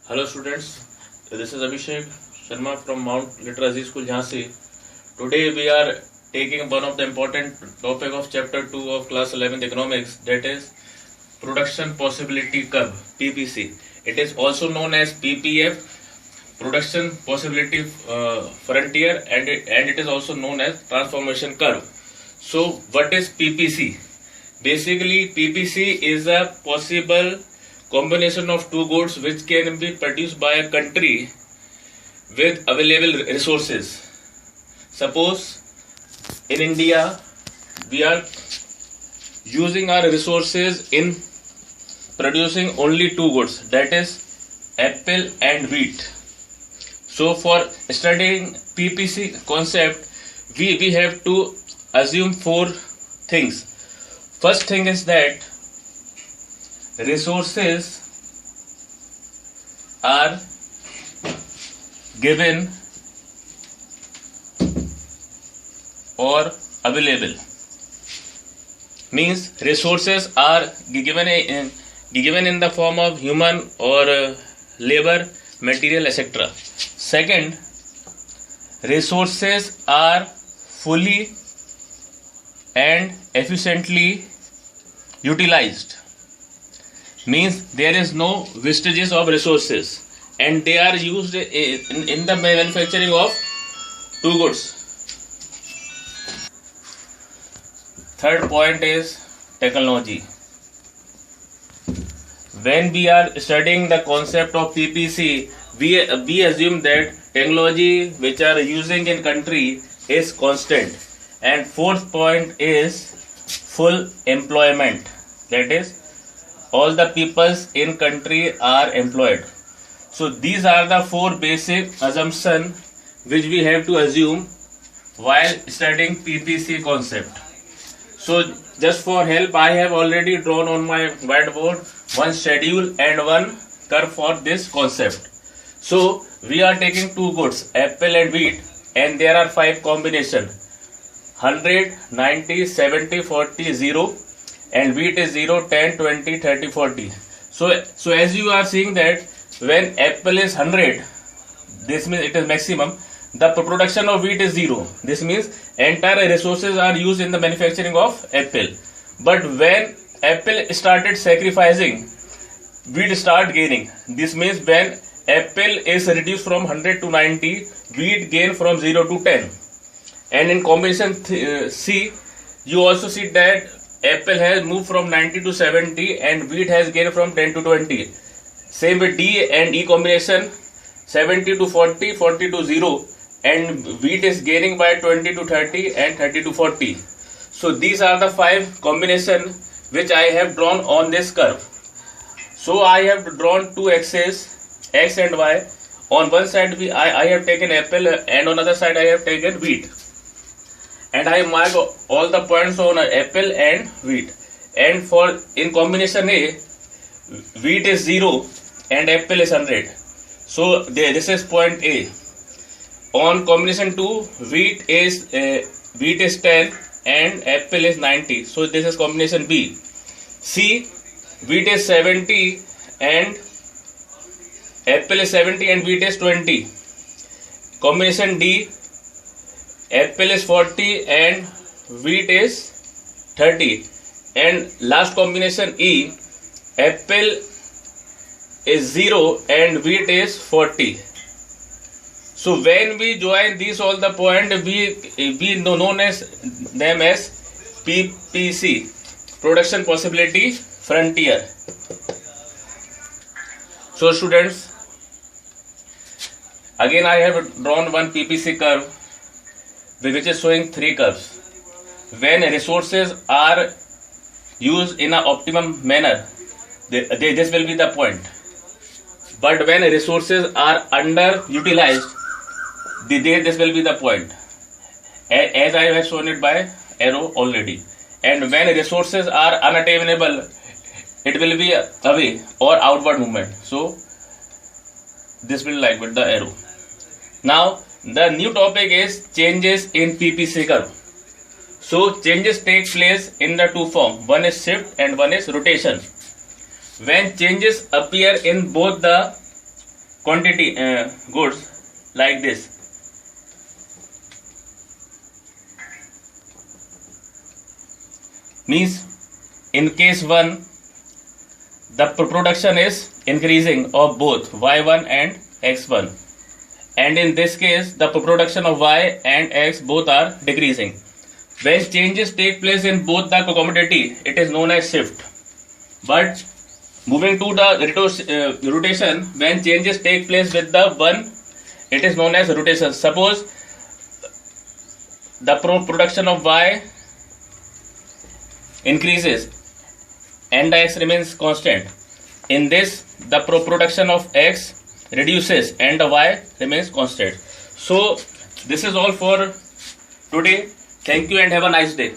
Hello students, this is Abhishek Sharma from Mount Literacy School Jhansi. Today we are taking one of the important topic of chapter 2 of class 11th economics, that is production possibility curve, PPC. It is also known as PPF, production possibility frontier, and it is also known as transformation curve. So what is PPC? Basically PPC is a possible combination of two goods which can be produced by a country with available resources. Suppose in India we are using our resources in producing only two goods, that is apple and wheat. So for studying PPC concept we have to assume four things. First thing is that resources are given or available, means resources are given in the form of human or labor, material, etc. Second, resources are fully and efficiently utilized, means there is no wastages of resources and they are used in the manufacturing of two goods. Third point is technology. When we are studying the concept of PPC, we assume that technology which are using in country is constant. And fourth point is full employment, that is all the peoples in country are employed. So these are the four basic assumptions which we have to assume while studying PPC concept. So just for help, I have already drawn on my whiteboard one schedule and one curve for this concept. So we are taking two goods, apple and wheat, and there are five combinations: 100, 90, 70, 40, 0, and wheat is 0, 10, 20, 30, 40. So as you are seeing that when apple is 100, this means it is maximum. The production of wheat is 0. This means entire resources are used in the manufacturing of apple. But when apple started sacrificing, wheat start gaining. This means when apple is reduced from 100 to 90, wheat gain from 0 to 10. And in combination C, you also see that apple has moved from 90 to 70 and wheat has gained from 10 to 20. Same with D and E combination, 70 to 40, 40 to 0, and wheat is gaining by 20 to 30 and 30 to 40. So these are the five combinations which I have drawn on this curve. So I have drawn two axes, X and Y. On one side I have taken apple and on other side I have taken wheat. And I mark all the points on apple and wheat. And for in combination A, wheat is 0 and apple is 100. So this is point A. On combination 2, wheat is 10 and apple is 90. So this is combination B. C, wheat is 70 and apple is 70 and wheat is 20. Combination D, apple is 40 and wheat is 30. And last combination E, apple is 0 and wheat is 40. So when we join these all the point, we known as them as PPC, production possibility frontier. So students, again I have drawn one PPC curve which is showing three curves. When resources are used in an optimum manner, this will be the point. But when resources are underutilized, this will be the point, as I have shown it by arrow already. And when resources are unattainable, it will be away or outward movement. So this will like with the arrow. Now the new topic is changes in PPC curve. So changes take place in the two forms. One is shift and one is rotation. When changes appear in both the quantity goods like this. Means in case 1 the production is increasing of both y1 and x1, and in this case the production of y and x both are decreasing. When changes take place in both the commodity, it is known as shift. But moving to the rotation, when changes take place with the one, it is known as rotation. Suppose the production of y increases and the x remains constant. In this, the production of x reduces and the y remains constant. So this is all for today. Thank you and have a nice day.